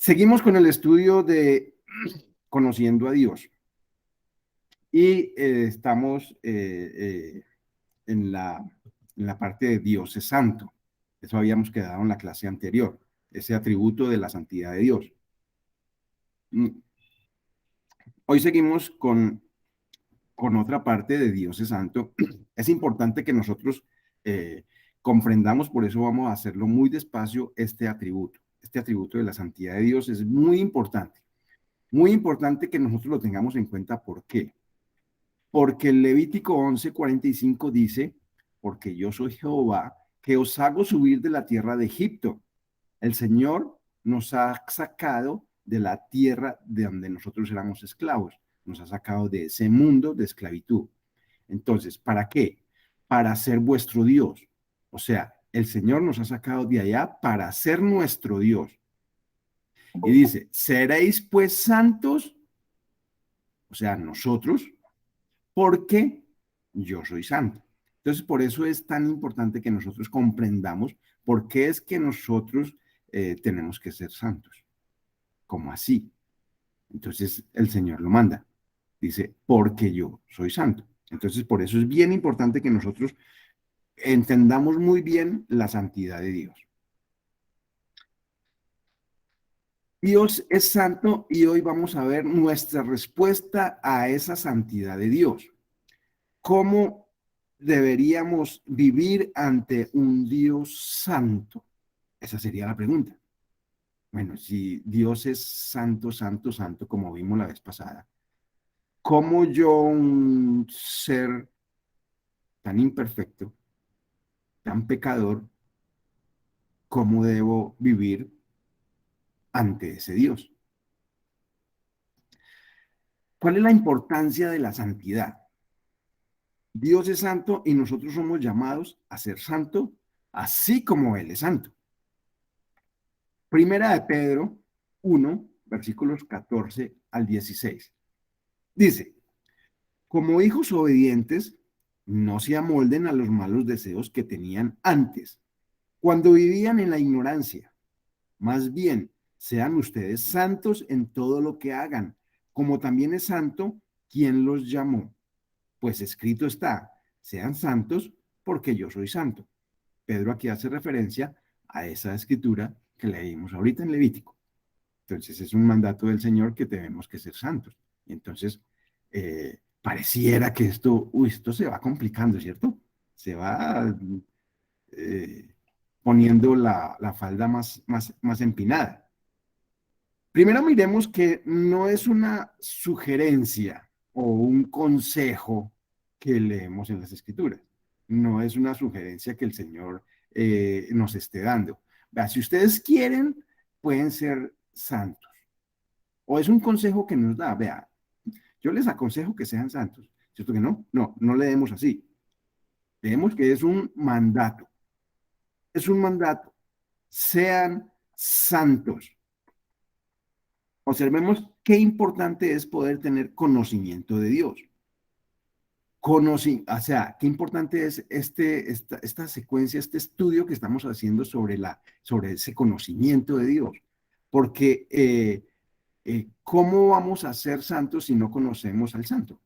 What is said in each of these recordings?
Seguimos con el estudio de Conociendo a Dios y estamos en la parte de Dios es santo. Eso habíamos quedado en la clase anterior, ese atributo de la santidad de Dios. Hoy seguimos con otra parte de Dios es santo. Es importante que nosotros comprendamos, por eso vamos a hacerlo muy despacio, este atributo. Este atributo de la santidad de Dios es muy importante. Muy importante que nosotros lo tengamos en cuenta. ¿Por qué? Porque el Levítico 11:45 dice, porque yo soy Jehová, que os hago subir de la tierra de Egipto. El Señor nos ha sacado de la tierra de donde nosotros éramos esclavos. Nos ha sacado de ese mundo de esclavitud. Entonces, ¿para qué? Para ser vuestro Dios. O sea, el Señor nos ha sacado de allá para ser nuestro Dios. Y dice, seréis pues santos, o sea, nosotros, porque yo soy santo. Entonces, por eso es tan importante que nosotros comprendamos por qué es que nosotros tenemos que ser santos. ¿Cómo así? Entonces, el Señor lo manda. Dice, porque yo soy santo. Entonces, por eso es bien importante que nosotros entendamos muy bien la santidad de Dios. Dios es santo y hoy vamos a ver nuestra respuesta a esa santidad de Dios. ¿Cómo deberíamos vivir ante un Dios santo? Esa sería la pregunta. Bueno, si Dios es santo, santo, santo, como vimos la vez pasada, ¿cómo yo, un ser tan imperfecto, tan pecador, cómo debo vivir ante ese Dios? ¿Cuál es la importancia de la santidad? Dios es santo y nosotros somos llamados a ser santo, así como Él es santo. Primera de Pedro 1, versículos 14 al 16. Dice, como hijos obedientes, no se amolden a los malos deseos que tenían antes, cuando vivían en la ignorancia. Más bien, sean ustedes santos en todo lo que hagan, como también es santo quien los llamó. Pues escrito está, sean santos porque yo soy santo. Pedro aquí hace referencia a esa escritura que leímos ahorita en Levítico. Entonces es un mandato del Señor que tenemos que ser santos. Y entonces pareciera que esto se va complicando, ¿cierto? Se va eh, poniendo la falda más empinada. Primero miremos que no es una sugerencia o un consejo que leemos en las Escrituras. No es una sugerencia que el Señor nos esté dando. Vea, si ustedes quieren, pueden ser santos. O es un consejo que nos da. Vea, yo les aconsejo que sean santos. ¿Cierto que no? No, no leemos así. Leemos que es un mandato. Es un mandato. Sean santos. Observemos qué importante es poder tener conocimiento de Dios. O sea, qué importante es esta secuencia, este estudio que estamos haciendo sobre ese conocimiento de Dios. Porque, ¿cómo vamos a ser santos si no conocemos al santo?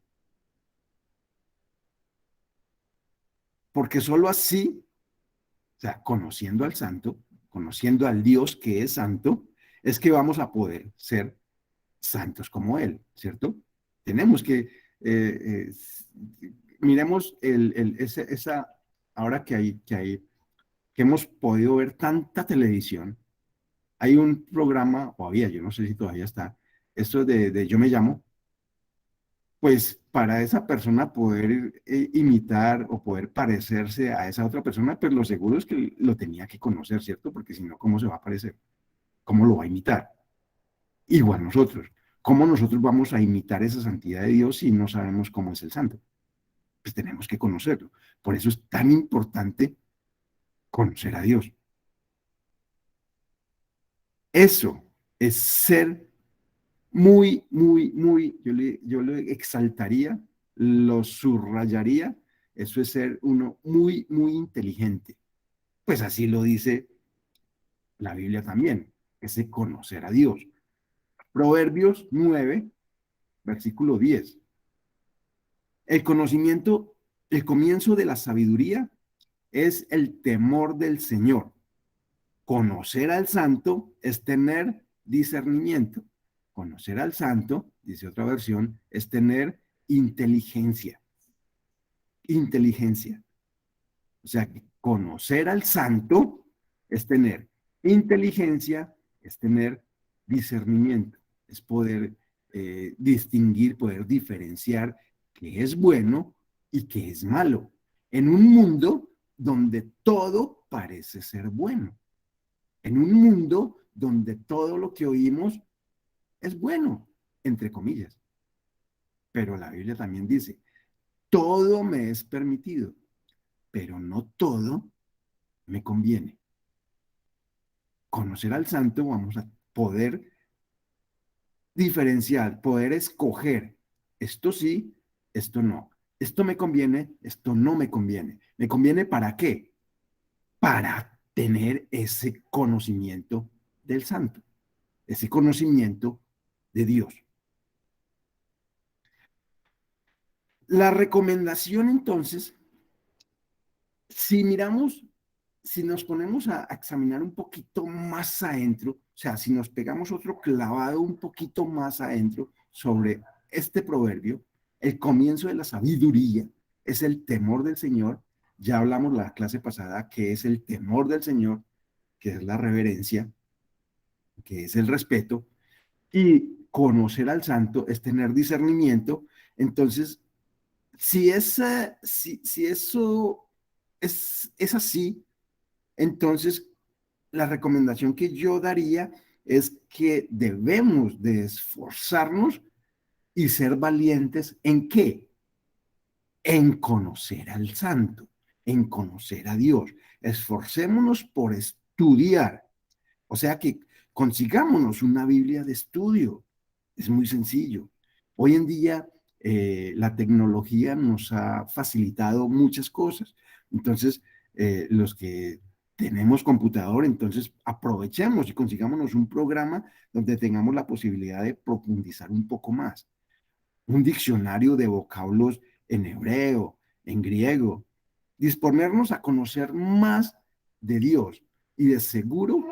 Porque solo así, o sea, conociendo al santo, conociendo al Dios que es santo, es que vamos a poder ser santos como Él, ¿cierto? Tenemos que, miremos ahora que hemos podido ver tanta televisión, hay un programa, o había, yo no sé si todavía está, esto de Yo Me Llamo, pues para esa persona poder imitar o poder parecerse a esa otra persona, pues lo seguro es que lo tenía que conocer, ¿cierto? Porque si no, ¿cómo se va a parecer? ¿Cómo lo va a imitar? Igual nosotros. ¿Cómo nosotros vamos a imitar esa santidad de Dios si no sabemos cómo es el santo? Pues tenemos que conocerlo. Por eso es tan importante conocer a Dios. Eso es ser muy, muy, muy, yo lo exaltaría, lo subrayaría. Eso es ser uno muy, muy inteligente. Pues así lo dice la Biblia también. ese conocer a Dios. Proverbios 9, versículo 10. El conocimiento, el comienzo de la sabiduría es el temor del Señor. Conocer al santo es tener discernimiento. Conocer al santo, dice otra versión, es tener inteligencia. Inteligencia. O sea, que conocer al santo es tener inteligencia, es tener discernimiento, es poder distinguir, poder diferenciar qué es bueno y qué es malo, en un mundo donde todo parece ser bueno, en un mundo donde todo lo que oímos es bueno, entre comillas. Pero la Biblia también dice, todo me es permitido, pero no todo me conviene. Conocer al santo, vamos a poder diferenciar, poder escoger, esto sí, esto no. Esto me conviene, esto no me conviene. ¿Me conviene para qué? Para tener ese conocimiento del santo, ese conocimiento de Dios. La recomendación entonces, si miramos, si nos ponemos a examinar un poquito más adentro, o sea, si nos pegamos otro clavado un poquito más adentro sobre este proverbio, el comienzo de la sabiduría es el temor del Señor. Ya hablamos la clase pasada que es el temor del Señor, que es la reverencia, que es el respeto, y conocer al santo es tener discernimiento. Entonces, si eso es así, entonces la recomendación que yo daría es que debemos de esforzarnos y ser valientes ¿en qué? En conocer al santo, en conocer a Dios. Esforcémonos por estudiar. O sea que consigámonos una Biblia de estudio. Es muy sencillo. Hoy en día la tecnología nos ha facilitado muchas cosas. Entonces, los que tenemos computador, entonces aprovechemos y consigámonos un programa donde tengamos la posibilidad de profundizar un poco más. Un diccionario de vocablos en hebreo, en griego, disponernos a conocer más de Dios y de seguro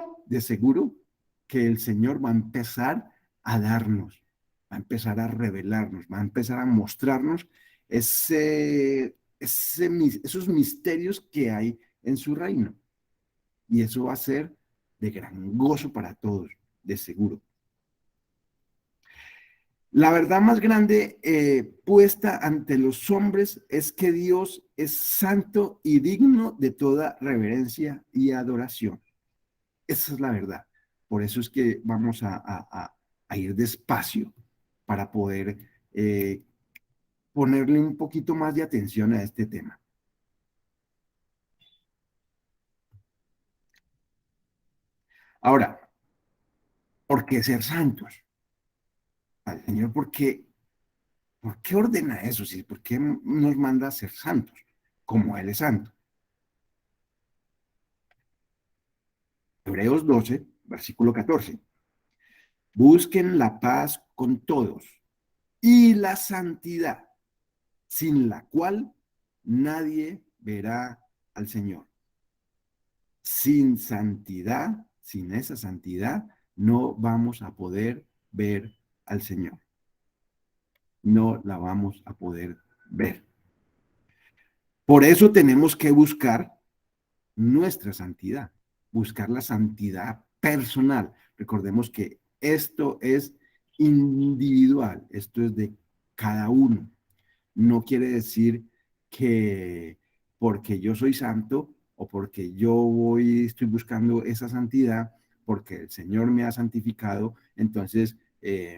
que el Señor va a empezar a darnos, va a empezar a revelarnos, va a empezar a mostrarnos esos misterios que hay en su reino. Y eso va a ser de gran gozo para todos, de seguro. La verdad más grande puesta ante los hombres es que Dios es santo y digno de toda reverencia y adoración. Esa es la verdad. Por eso es que vamos a ir despacio para poder ponerle un poquito más de atención a este tema. Ahora, ¿por qué ser santos? Al Señor, ¿por qué ordena eso? ¿Sí? ¿Por qué nos manda a ser santos? Como Él es santo. Hebreos 12, versículo 14. Busquen la paz con todos y la santidad, sin la cual nadie verá al Señor. Sin santidad, sin esa santidad, no vamos a poder ver al Señor. No la vamos a poder ver. Por eso tenemos que buscar nuestra santidad, buscar la santidad personal. Recordemos que esto es individual, esto es de cada uno. No quiere decir que porque yo soy santo o porque yo estoy buscando esa santidad, porque el Señor me ha santificado, entonces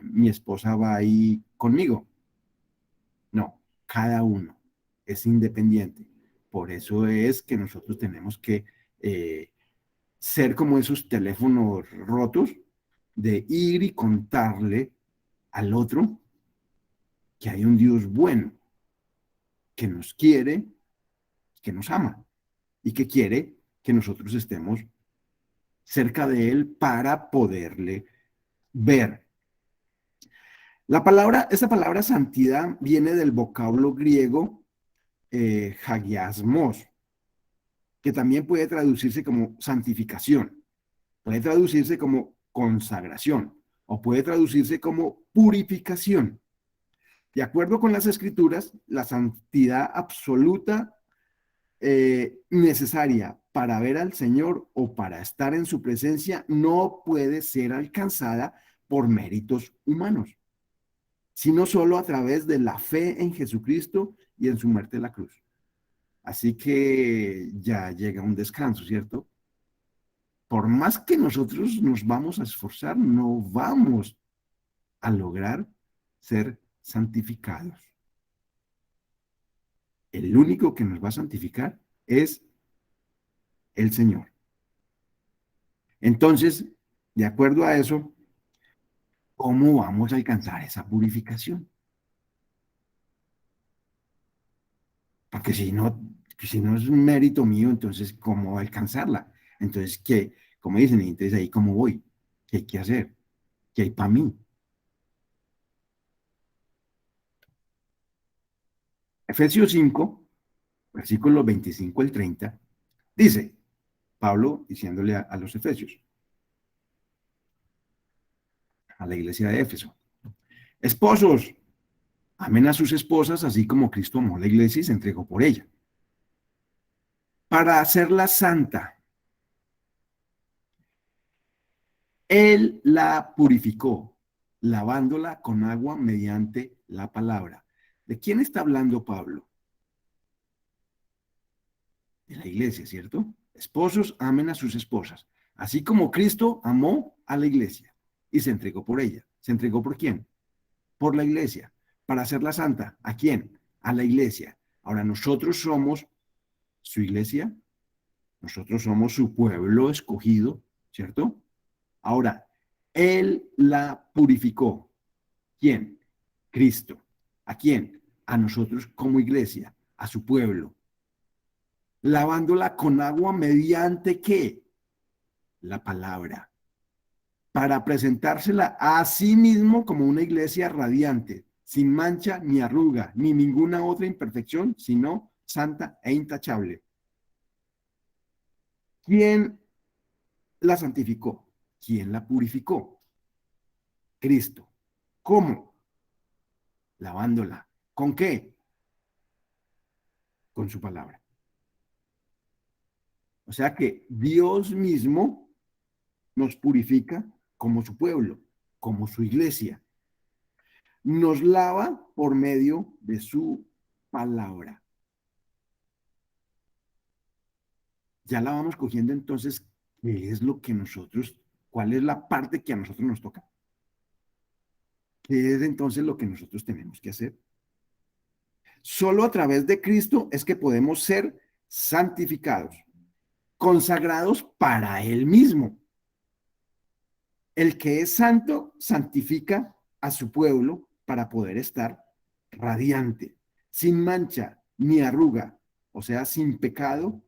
mi esposa va ahí conmigo. No, cada uno es independiente. Por eso es que nosotros tenemos que eh, ser como esos teléfonos rotos, de ir y contarle al otro que hay un Dios bueno, que nos quiere, que nos ama y que quiere que nosotros estemos cerca de Él para poderle ver. Esta palabra santidad viene del vocablo griego hagiasmos, que también puede traducirse como santificación, puede traducirse como consagración o puede traducirse como purificación. De acuerdo con las escrituras, la santidad absoluta necesaria para ver al Señor o para estar en su presencia no puede ser alcanzada por méritos humanos, sino solo a través de la fe en Jesucristo y en su muerte en la cruz. Así que ya llega un descanso, ¿cierto? Por más que nosotros nos vamos a esforzar, no vamos a lograr ser santificados. El único que nos va a santificar es el Señor. Entonces, de acuerdo a eso, ¿cómo vamos a alcanzar esa purificación? Porque si no es un mérito mío, entonces, ¿cómo alcanzarla? Entonces, ¿qué? Como dicen, entonces ahí, ¿cómo voy? ¿Qué hay que hacer? ¿Qué hay para mí? Efesios 5, versículos 25 al 30, dice Pablo diciéndole a los efesios, a la iglesia de Éfeso, esposos, amen a sus esposas, así como Cristo amó a la iglesia y se entregó por ella, para hacerla santa. Él la purificó, lavándola con agua mediante la palabra. ¿De quién está hablando Pablo? De la iglesia, ¿cierto? Esposos, amen a sus esposas, así como Cristo amó a la iglesia y se entregó por ella. ¿Se entregó por quién? Por la iglesia, para hacerla santa. ¿A quién? A la iglesia. Ahora, nosotros somos su iglesia, nosotros somos su pueblo escogido, ¿cierto? Ahora, Él la purificó. ¿Quién? Cristo. ¿A quién? A nosotros como iglesia, a su pueblo. Lavándola con agua mediante ¿qué? La palabra. Para presentársela a sí mismo como una iglesia radiante, sin mancha ni arruga, ni ninguna otra imperfección, sino santa e intachable. ¿Quién la santificó? ¿Quién la purificó? Cristo. ¿Cómo? Lavándola. ¿Con qué? Con su palabra. O sea que Dios mismo nos purifica como su pueblo, como su iglesia. Nos lava por medio de su palabra. Ya la vamos cogiendo entonces, ¿qué es lo que nosotros, cuál es la parte que a nosotros nos toca? ¿Qué es entonces lo que nosotros tenemos que hacer? Solo a través de Cristo es que podemos ser santificados, consagrados para Él mismo. El que es santo santifica a su pueblo para poder estar radiante, sin mancha ni arruga, o sea, sin pecado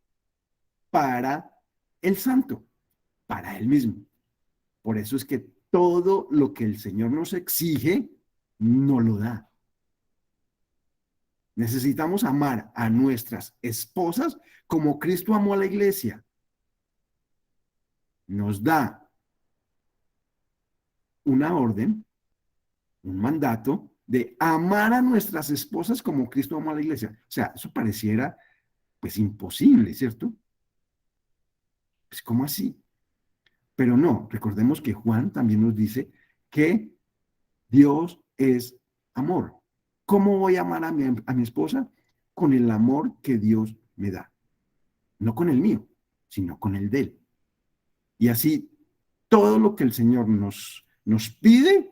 para el santo, para él mismo. Por eso es que todo lo que el Señor nos exige, no lo da. Necesitamos amar a nuestras esposas como Cristo amó a la iglesia. Nos da una orden, un mandato de amar a nuestras esposas como Cristo amó a la iglesia. O sea, eso pareciera pues imposible, ¿cierto? Pues ¿cómo así? Pero no, recordemos que Juan también nos dice que Dios es amor. ¿Cómo voy a amar a mi esposa? Con el amor que Dios me da. No con el mío, sino con el de él. Y así, todo lo que el Señor nos pide,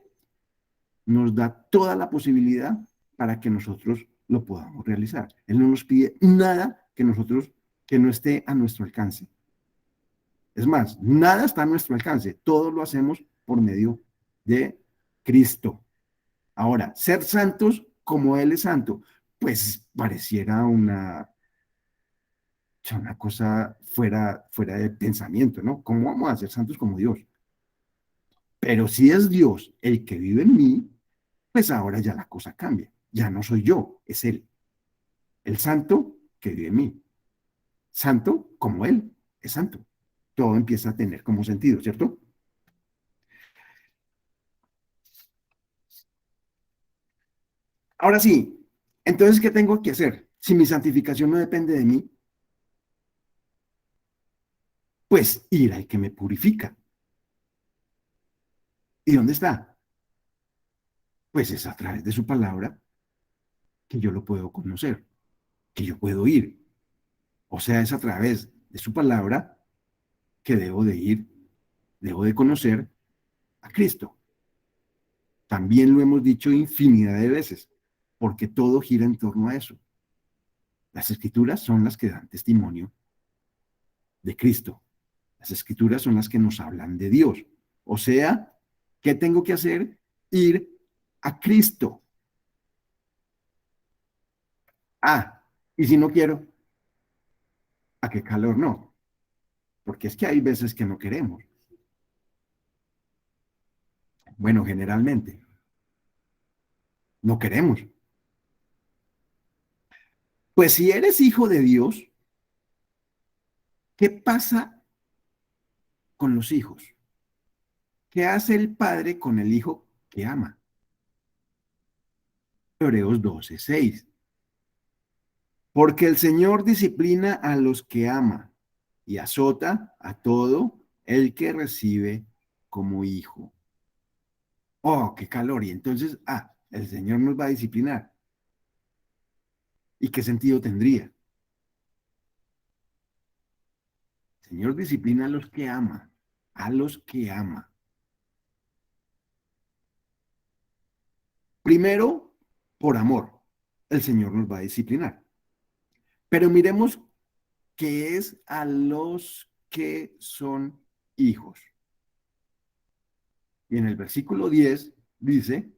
nos da toda la posibilidad para que nosotros lo podamos realizar. Él no nos pide nada que no esté a nuestro alcance. Es más, nada está a nuestro alcance. Todo lo hacemos por medio de Cristo. Ahora, ser santos como Él es santo, pues pareciera Es una cosa fuera de pensamiento, ¿no? ¿Cómo vamos a ser santos como Dios? Pero si es Dios el que vive en mí, pues ahora ya la cosa cambia. Ya no soy yo, es Él. El santo que vive en mí. Santo como Él es santo. Todo empieza a tener como sentido, ¿cierto? Ahora sí, entonces, ¿qué tengo que hacer? Si mi santificación no depende de mí, pues ir al que me purifica. ¿Y dónde está? Pues es a través de su palabra que yo lo puedo conocer, que yo puedo ir. O sea, es a través de su palabra que debo de ir, debo de conocer a Cristo. También lo hemos dicho infinidad de veces, porque todo gira en torno a eso. Las escrituras son las que dan testimonio de Cristo. Las escrituras son las que nos hablan de Dios. O sea, ¿qué tengo que hacer? Ir a Cristo. Ah, y si no quiero, ¿a qué calor no? Porque es que hay veces que no queremos. Bueno, generalmente, no queremos. Pues si eres hijo de Dios, ¿qué pasa con los hijos? ¿Qué hace el padre con el hijo que ama? Hebreos 12:6. Porque el Señor disciplina a los que ama y azota a todo el que recibe como hijo. Oh, qué calor. Y entonces, el Señor nos va a disciplinar. ¿Y qué sentido tendría? El Señor disciplina a los que ama, a los que ama. Primero, por amor, el Señor nos va a disciplinar. Pero miremos qué es a los que son hijos. Y en el versículo 10 dice,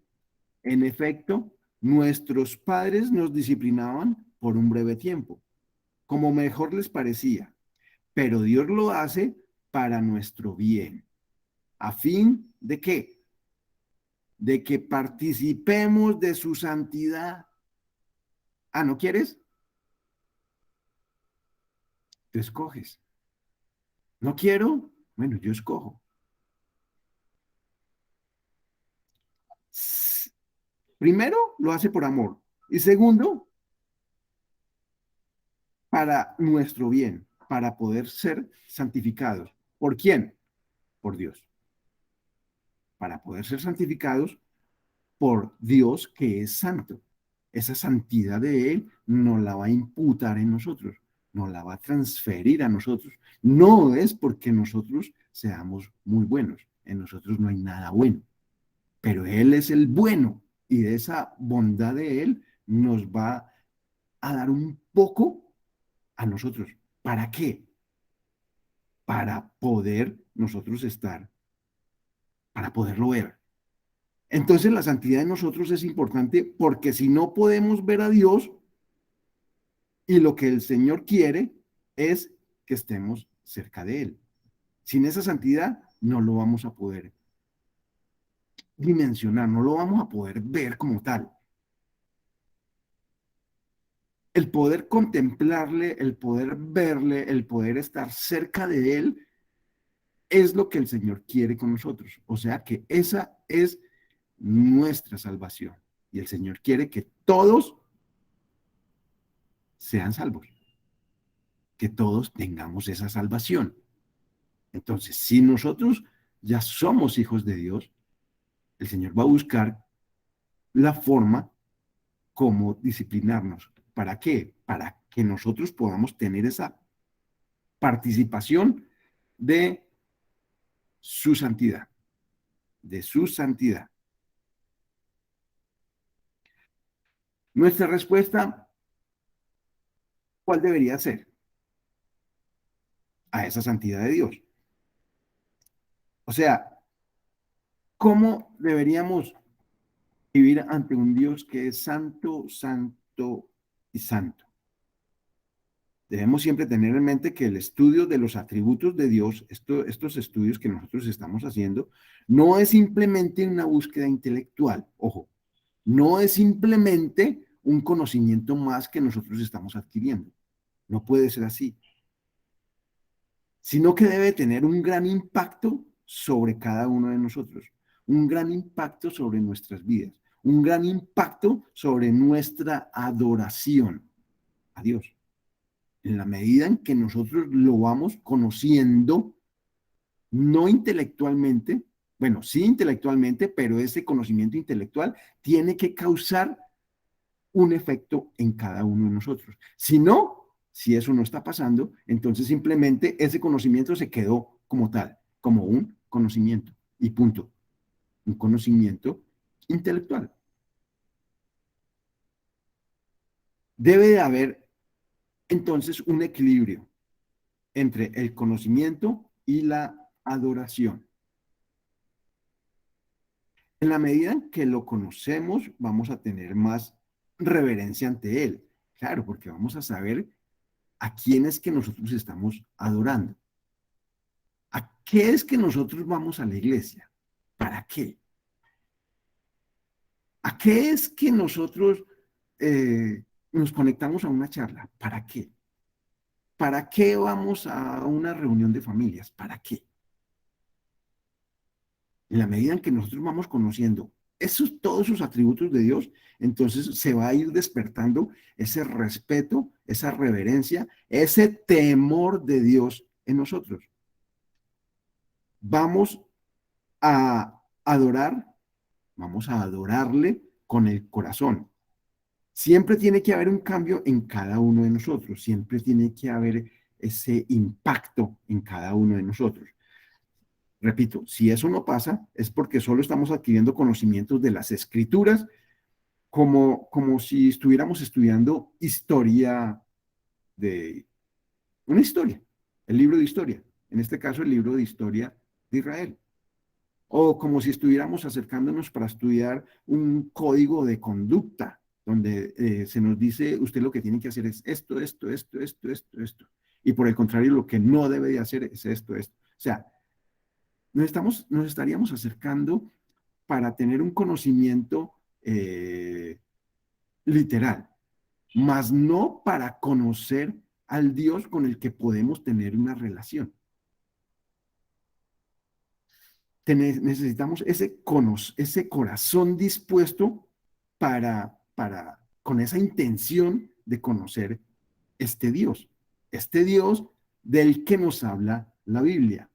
en efecto, nuestros padres nos disciplinaban por un breve tiempo, como mejor les parecía, pero Dios lo hace para nuestro bien. ¿A fin de qué? De que participemos de su santidad. Ah, ¿no quieres? Tú escoges. ¿No quiero? Bueno, yo escojo. Primero, lo hace por amor. Y segundo, para nuestro bien, para poder ser santificados. ¿Por quién? Por Dios. Para poder ser santificados por Dios que es santo. Esa santidad de Él no la va a imputar en nosotros, no la va a transferir a nosotros. No es porque nosotros seamos muy buenos, en nosotros no hay nada bueno, pero Él es el bueno y de esa bondad de Él nos va a dar un poco a nosotros. ¿Para qué? Para poder nosotros estar, para poderlo ver. Entonces la santidad de nosotros es importante porque si no podemos ver a Dios y lo que el Señor quiere es que estemos cerca de Él. Sin esa santidad no lo vamos a poder dimensionar, no lo vamos a poder ver como tal. El poder contemplarle, el poder verle, el poder estar cerca de Él es lo que el Señor quiere con nosotros. O sea que esa es nuestra salvación. Y el Señor quiere que todos sean salvos, que todos tengamos esa salvación. Entonces, si nosotros ya somos hijos de Dios, el Señor va a buscar la forma como disciplinarnos. ¿Para qué? Para que nosotros podamos tener esa participación de su santidad, de su santidad. Nuestra respuesta, ¿cuál debería ser? A esa santidad de Dios. O sea, ¿cómo deberíamos vivir ante un Dios que es santo, santo y santo? Debemos siempre tener en mente que el estudio de los atributos de Dios, estos estudios que nosotros estamos haciendo, no es simplemente una búsqueda intelectual, ojo, no es simplemente un conocimiento más que nosotros estamos adquiriendo. No puede ser así, sino que debe tener un gran impacto sobre cada uno de nosotros, un gran impacto sobre nuestras vidas, un gran impacto sobre nuestra adoración a Dios. En la medida en que nosotros lo vamos conociendo, no intelectualmente, bueno, sí intelectualmente, pero ese conocimiento intelectual tiene que causar un efecto en cada uno de nosotros. Si no, si eso no está pasando, entonces simplemente ese conocimiento se quedó como tal, como un conocimiento y punto, un conocimiento intelectual. Debe de haber entonces un equilibrio entre el conocimiento y la adoración. En la medida en que lo conocemos, vamos a tener más reverencia ante Él. Claro, porque vamos a saber a quién es que nosotros estamos adorando. ¿A qué es que nosotros vamos a la iglesia? ¿Para qué? ¿A qué es que nosotros nos conectamos a una charla? ¿Para qué? ¿Para qué vamos a una reunión de familias? ¿Para qué? En la medida en que nosotros vamos conociendo todos sus atributos de Dios, entonces se va a ir despertando ese respeto, esa reverencia, ese temor de Dios en nosotros. Vamos a adorar, vamos a adorarle con el corazón. Siempre tiene que haber un cambio en cada uno de nosotros, siempre tiene que haber ese impacto en cada uno de nosotros. Repito, si eso no pasa, es porque solo estamos adquiriendo conocimientos de las escrituras, como si estuviéramos estudiando historia de una historia, el libro de historia, en este caso el libro de historia de Israel, o como si estuviéramos acercándonos para estudiar un código de conducta, donde se nos dice, usted lo que tiene que hacer es esto, y por el contrario, lo que no debe de hacer es esto. O sea, nos estaríamos acercando para tener un conocimiento literal, mas no para conocer al Dios con el que podemos tener una relación. Necesitamos ese corazón dispuesto con esa intención de conocer este Dios del que nos habla la Biblia,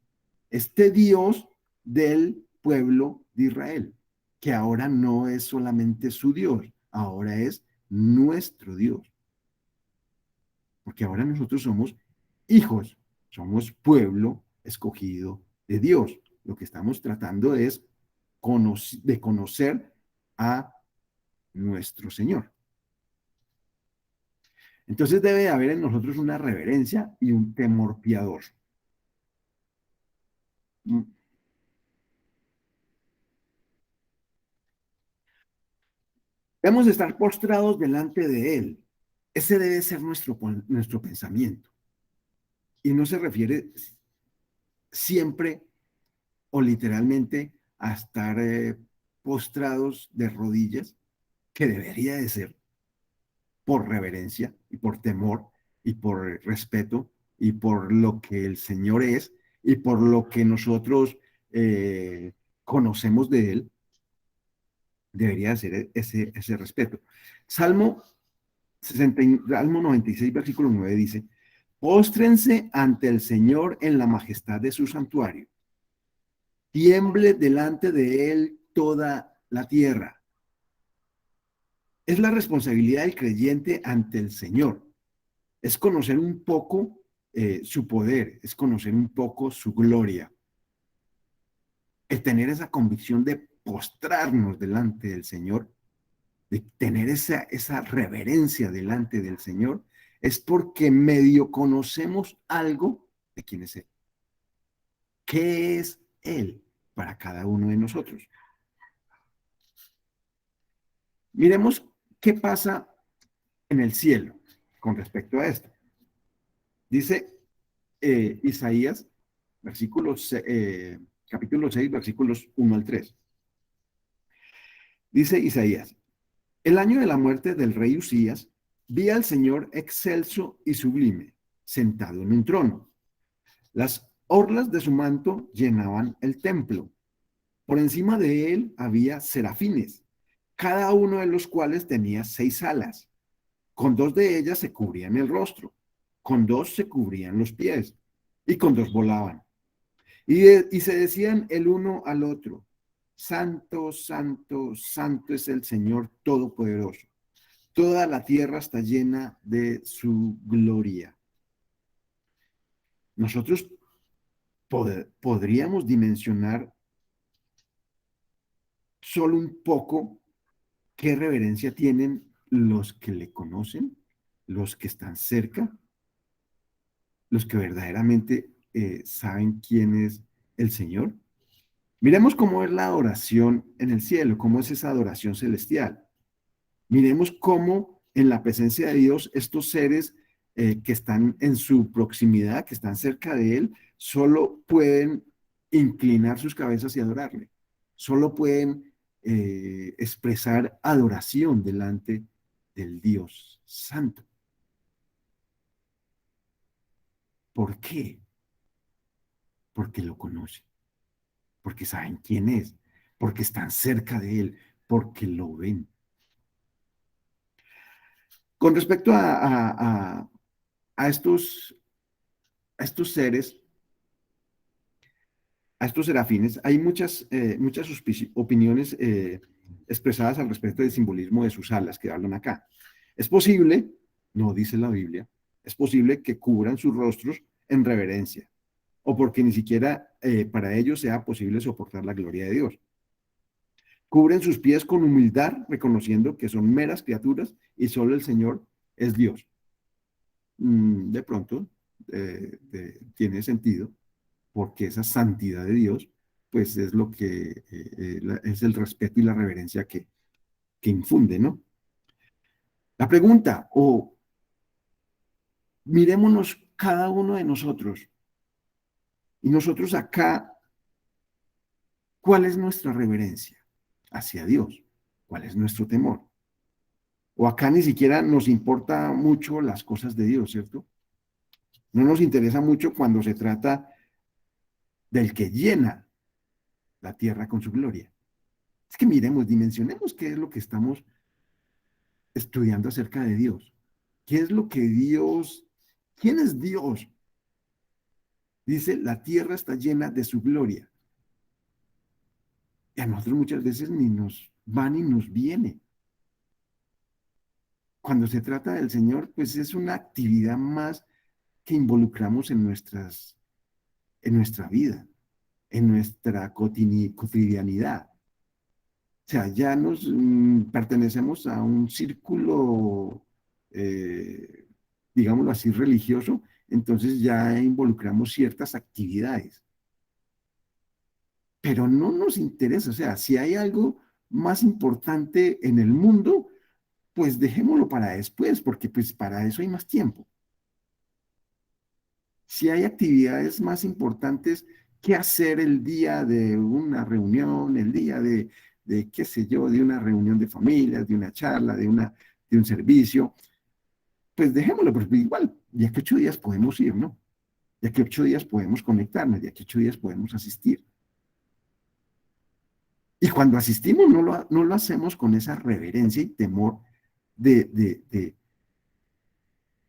este Dios del pueblo de Israel, que ahora no es solamente su Dios, ahora es nuestro Dios, porque ahora nosotros somos hijos, somos pueblo escogido de Dios. Lo que estamos tratando es de conocer a nuestro Señor. Entonces debe haber en nosotros una reverencia y un temor piadoso. Debemos estar postrados delante de Él. Ese debe ser nuestro pensamiento. Y no se refiere siempre o literalmente a estar postrados de rodillas, que debería de ser por reverencia y por temor y por respeto y por lo que el Señor es y por lo que nosotros conocemos de Él, debería ser ese respeto. Salmo 96, versículo 9 dice, póstrense ante el Señor en la majestad de su santuario, tiemble delante de Él toda la tierra. Es la responsabilidad del creyente ante el Señor. Es conocer un poco su poder, es conocer un poco su gloria. El tener esa convicción de postrarnos delante del Señor, de tener esa reverencia delante del Señor, es porque medio conocemos algo de quién es Él. ¿Qué es Él para cada uno de nosotros? Miremos qué pasa en el cielo con respecto a esto. Dice Isaías, capítulo 6, versículos 1 al 3. Dice Isaías, el año de la muerte del rey Usías, vi al Señor excelso y sublime, sentado en un trono. Las orlas de su manto llenaban el templo. Por encima de él había serafines, cada uno de los cuales tenía 6 alas. Con 2 de ellas se cubrían el rostro, con 2 se cubrían los pies, y con 2 volaban. Y se decían el uno al otro, Santo, Santo, Santo es el Señor Todopoderoso. Toda la tierra está llena de su gloria. Nosotros podríamos dimensionar solo un poco qué reverencia tienen los que le conocen, los que están cerca, los que verdaderamente saben quién es el Señor. Miremos cómo es la adoración en el cielo, cómo es esa adoración celestial. Miremos cómo en la presencia de Dios estos seres que están en su proximidad, que están cerca de Él, solo pueden inclinar sus cabezas y adorarle. Solo pueden expresar adoración delante del Dios Santo. ¿Por qué? Porque lo conocen, porque saben quién es, porque están cerca de Él, porque lo ven. Con respecto a estos seres, a estos serafines, hay muchas opiniones expresadas al respecto del simbolismo de sus alas que hablan acá. Es posible, no dice la Biblia, es posible que cubran sus rostros en reverencia, o porque ni siquiera para ellos sea posible soportar la gloria de Dios. Cubren sus pies con humildad, reconociendo que son meras criaturas y solo el Señor es Dios. De pronto, tiene sentido, porque esa santidad de Dios, pues es lo que es el respeto y la reverencia que infunde, ¿no? La pregunta, o mirémonos cada uno de nosotros, y nosotros acá, ¿cuál es nuestra reverencia hacia Dios? ¿Cuál es nuestro temor? O acá ni siquiera nos importa mucho las cosas de Dios, ¿cierto? No nos interesa mucho cuando se trata del que llena la tierra con su gloria. Es que miremos, dimensionemos qué es lo que estamos estudiando acerca de Dios. ¿Qué es lo que Dios, quién es Dios? Dice, la tierra está llena de su gloria. Y a nosotros muchas veces ni nos va ni nos viene. Cuando se trata del Señor, pues es una actividad más que involucramos en nuestra vida, en nuestra cotidianidad. O sea, ya nos pertenecemos a un círculo, eh, digámoslo así, religioso, entonces ya involucramos ciertas actividades. Pero no nos interesa, o sea, si hay algo más importante en el mundo, pues dejémoslo para después, porque pues para eso hay más tiempo. Si hay actividades más importantes que hacer el día de una reunión, el día de qué sé yo, de una reunión de familias, de una charla, de un servicio, pues dejémoslo, porque igual, ya que 8 días podemos ir, ¿no? Ya que 8 días podemos conectarnos, ya que 8 días podemos asistir. Y cuando asistimos no lo hacemos con esa reverencia y temor de, de, de,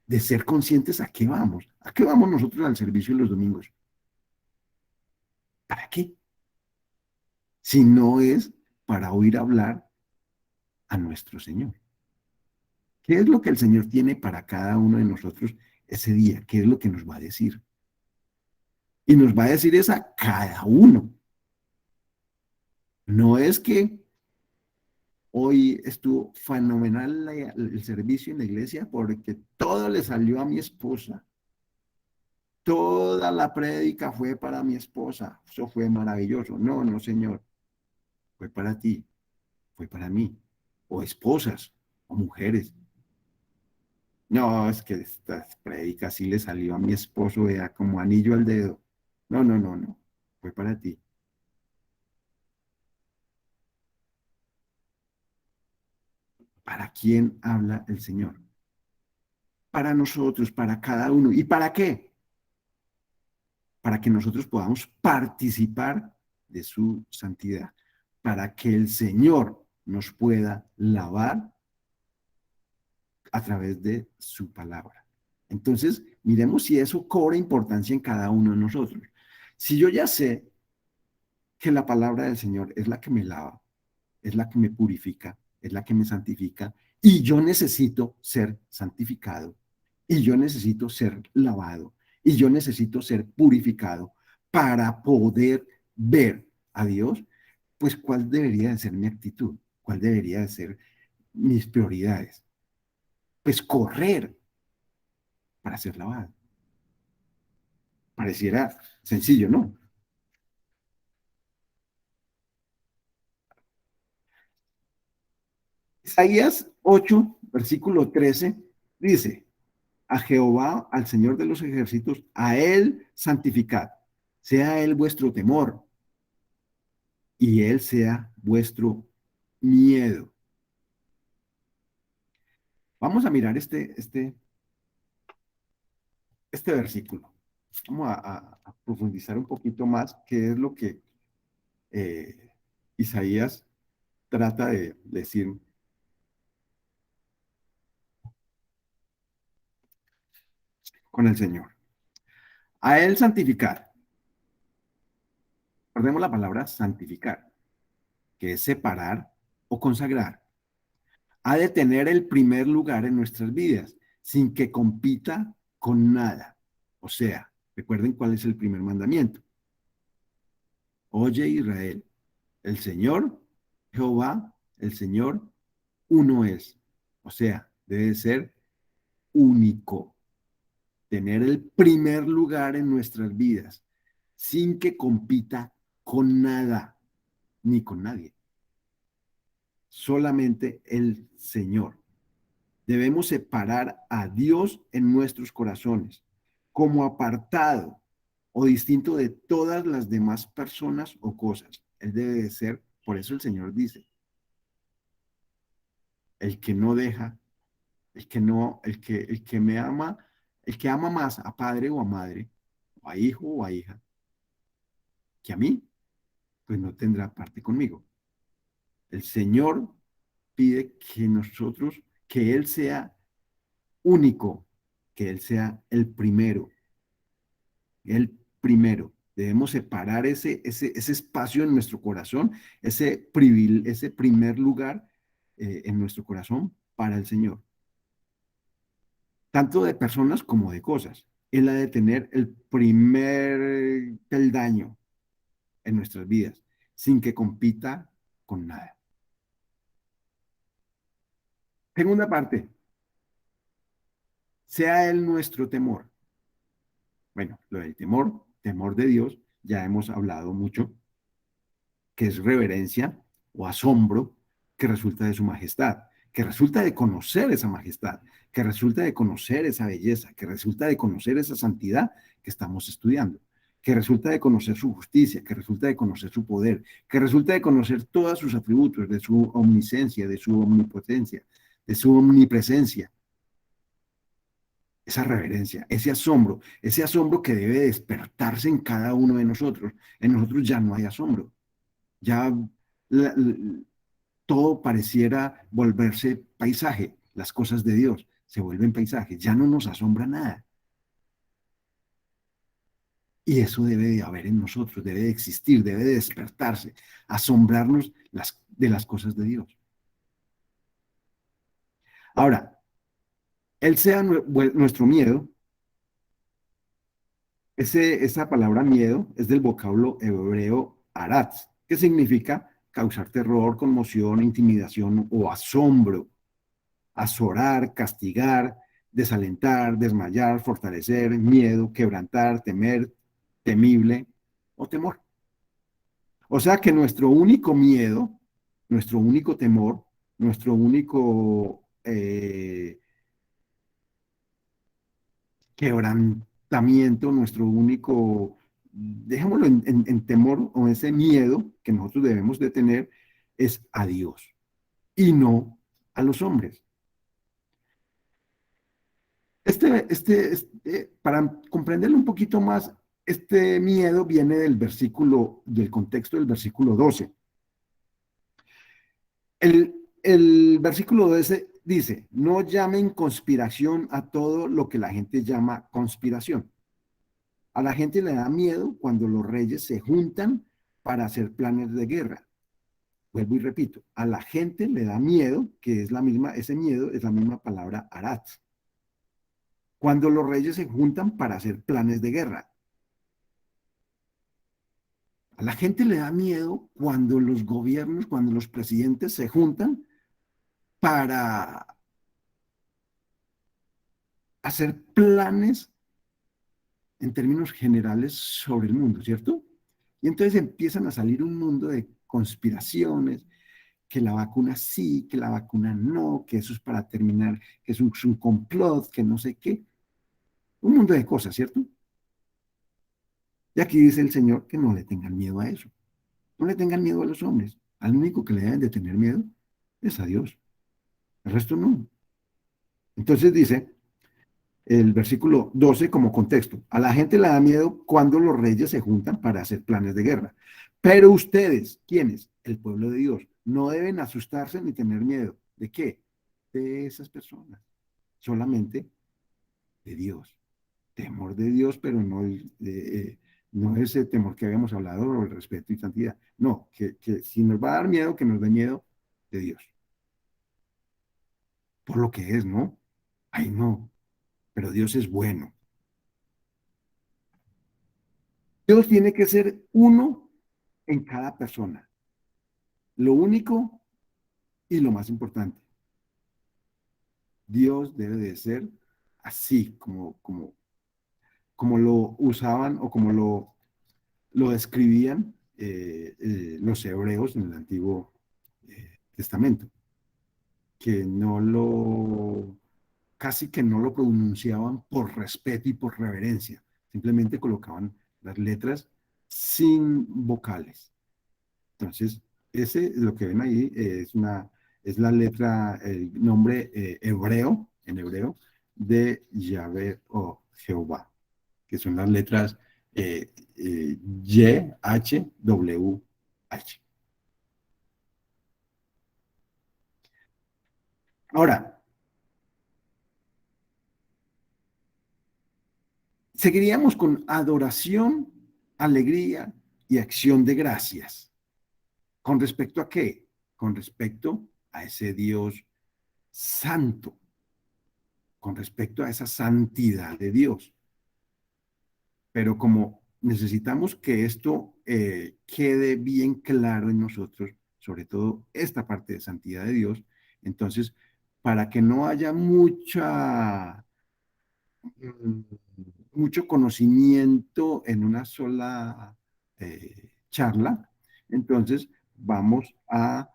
de ser conscientes a qué vamos. ¿A qué vamos nosotros al servicio los domingos? ¿Para qué? Si no es para oír hablar a nuestro Señor. ¿Qué es lo que el Señor tiene para cada uno de nosotros ese día? ¿Qué es lo que nos va a decir? Y nos va a decir es a cada uno. No es que hoy estuvo fenomenal el servicio en la iglesia porque todo le salió a mi esposa. Toda la prédica fue para mi esposa. Eso fue maravilloso. No, no, Señor. Fue para ti. Fue para mí. O esposas, o mujeres. No, es que estas prédicas sí le salió a mi esposo, vea, como anillo al dedo. No, no, no, no. Fue para ti. ¿Para quién habla el Señor? Para nosotros, para cada uno. ¿Y para qué? Para que nosotros podamos participar de su santidad, para que el Señor nos pueda lavar a través de su palabra. Entonces, miremos si eso cobra importancia en cada uno de nosotros. Si yo ya sé que la palabra del Señor es la que me lava, es la que me purifica, es la que me santifica, y yo necesito ser santificado, y yo necesito ser lavado, y yo necesito ser purificado para poder ver a Dios, pues ¿cuál debería de ser mi actitud? ¿Cuál debería de ser mis prioridades? Pues correr para ser lavado. Pareciera sencillo, ¿no? Isaías 8, versículo 13, dice, a Jehová, al Señor de los ejércitos, a Él santificad, sea Él vuestro temor y Él sea vuestro miedo. Vamos a mirar este versículo. Vamos a profundizar un poquito más qué es lo que eh, Isaías trata de decir con el Señor. A Él santificar. Perdemos la palabra santificar, que es separar o consagrar. Ha de tener el primer lugar en nuestras vidas, sin que compita con nada. O sea, recuerden cuál es el primer mandamiento. Oye Israel, el Señor, Jehová, el Señor, uno es. O sea, debe ser único, tener el primer lugar en nuestras vidas, sin que compita con nada, ni con nadie. Solamente el Señor. Debemos separar a Dios en nuestros corazones como apartado o distinto de todas las demás personas o cosas. Él debe de ser, por eso el Señor dice, el que no deja, el que no, el que me ama, el que ama más a padre o a madre, o a hijo o a hija, que a mí, pues no tendrá parte conmigo. El Señor pide que nosotros, que Él sea único, que Él sea el primero. Debemos separar ese espacio en nuestro corazón, ese primer lugar en nuestro corazón para el Señor, tanto de personas como de cosas. Él ha de tener el primer peldaño en nuestras vidas, sin que compita con nada. Segunda parte, sea Él nuestro temor. Bueno, lo del temor, temor de Dios, ya hemos hablado mucho, que es reverencia o asombro que resulta de su majestad, que resulta de conocer esa majestad, que resulta de conocer esa belleza, que resulta de conocer esa santidad que estamos estudiando, que resulta de conocer su justicia, que resulta de conocer su poder, que resulta de conocer todos sus atributos, de su omnisciencia, de su omnipotencia, de su omnipresencia. Esa reverencia, ese asombro que debe despertarse en cada uno de nosotros. En nosotros ya no hay asombro, ya la, todo pareciera volverse paisaje. Las cosas de Dios se vuelven paisajes, ya no nos asombra nada. Y eso debe de haber en nosotros, debe de existir, debe de despertarse, asombrarnos de las cosas de Dios. Ahora, Él sea nuestro miedo, esa palabra miedo es del vocablo hebreo aratz, que significa causar terror, conmoción, intimidación o asombro. Azorar, castigar, desalentar, desmayar, fortalecer, miedo, quebrantar, temer, temible o temor. O sea que nuestro único miedo, nuestro único temor, nuestro único quebrantamiento, nuestro único, dejémoslo en temor o ese miedo que nosotros debemos de tener, es a Dios y no a los hombres. Para comprenderlo un poquito más, este miedo viene del contexto del versículo 12. El versículo 12 dice, no llamen conspiración a todo lo que la gente llama conspiración. A la gente le da miedo cuando los reyes se juntan para hacer planes de guerra. Vuelvo y repito, a la gente le da miedo, que es la misma, ese miedo es la misma palabra arat. Cuando los reyes se juntan para hacer planes de guerra. A la gente le da miedo cuando los gobiernos, cuando los presidentes se juntan para hacer planes en términos generales sobre el mundo, ¿cierto? Y entonces empiezan a salir un mundo de conspiraciones, que la vacuna sí, que la vacuna no, que eso es para terminar, que es un complot, que no sé qué. Un mundo de cosas, ¿cierto? Y aquí dice el Señor que no le tengan miedo a eso. No le tengan miedo a los hombres. Al único que le deben de tener miedo es a Dios. El resto no. Entonces dice el versículo 12 como contexto. A la gente le da miedo cuando los reyes se juntan para hacer planes de guerra. Pero ustedes, ¿quiénes? El pueblo de Dios, no deben asustarse ni tener miedo. ¿De qué? De esas personas. Solamente de Dios. Temor de Dios, pero no ese temor que habíamos hablado, o el respeto y santidad. No, que si nos va a dar miedo, que nos dé miedo de Dios. Por lo que es, ¿no? Ay, no, pero Dios es bueno. Dios tiene que ser uno en cada persona. Lo único y lo más importante. Dios debe de ser así como lo usaban o como lo describían los hebreos en el Antiguo Testamento, que casi que no lo pronunciaban por respeto y por reverencia, simplemente colocaban las letras sin vocales. Entonces, lo que ven ahí es la letra, el nombre hebreo, en hebreo, de Yahvé o Jehová, que son las letras Y, H, W, H. Ahora, seguiríamos con adoración, alegría y acción de gracias. ¿Con respecto a qué? Con respecto a ese Dios santo, con respecto a esa santidad de Dios. Pero como necesitamos que esto quede bien claro en nosotros, sobre todo esta parte de santidad de Dios, entonces, para que no haya mm, mucho conocimiento en una sola charla, entonces vamos a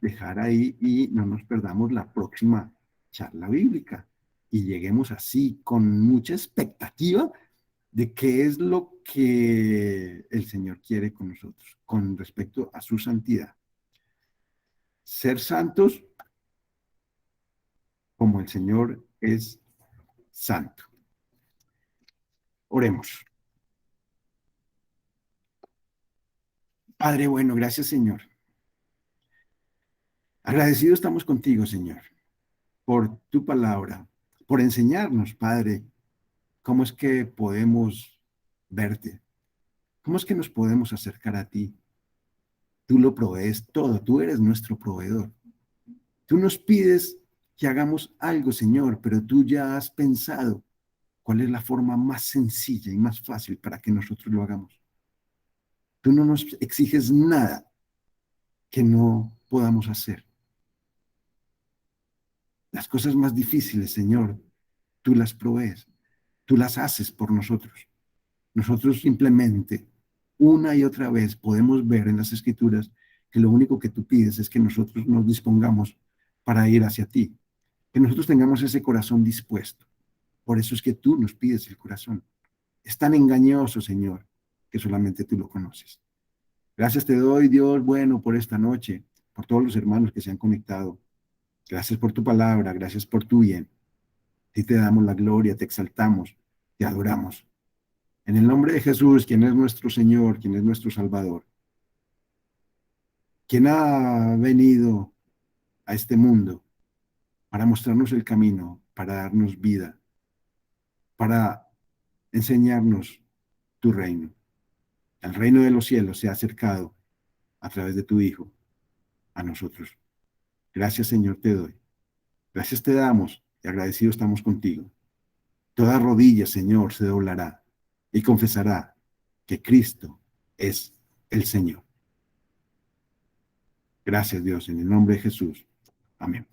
dejar ahí y no nos perdamos la próxima charla bíblica y lleguemos así con mucha expectativa de qué es lo que el Señor quiere con nosotros con respecto a su santidad. Ser santos como el Señor es santo. Oremos. Padre bueno, gracias Señor. Agradecidos estamos contigo, Señor, por tu palabra, por enseñarnos, Padre, cómo es que podemos verte, cómo es que nos podemos acercar a ti. Tú lo provees todo, tú eres nuestro proveedor. Tú nos pides que hagamos algo, Señor, pero tú ya has pensado cuál es la forma más sencilla y más fácil para que nosotros lo hagamos. Tú no nos exiges nada que no podamos hacer. Las cosas más difíciles, Señor, tú las provees, tú las haces por nosotros. Nosotros simplemente, una y otra vez, podemos ver en las Escrituras que lo único que tú pides es que nosotros nos dispongamos para ir hacia ti, que nosotros tengamos ese corazón dispuesto. Por eso es que tú nos pides el corazón. Es tan engañoso, Señor, que solamente tú lo conoces. Gracias te doy, Dios, bueno, por esta noche, por todos los hermanos que se han conectado. Gracias por tu palabra, gracias por tu bien. Y te damos la gloria, te exaltamos, te adoramos. En el nombre de Jesús, quien es nuestro Señor, quien es nuestro Salvador, quien ha venido a este mundo para mostrarnos el camino, para darnos vida, para enseñarnos tu reino. El reino de los cielos se ha acercado a través de tu Hijo a nosotros. Gracias, Señor, te doy. Gracias te damos y agradecidos estamos contigo. Toda rodilla, Señor, se doblará y confesará que Cristo es el Señor. Gracias, Dios, en el nombre de Jesús. Amén.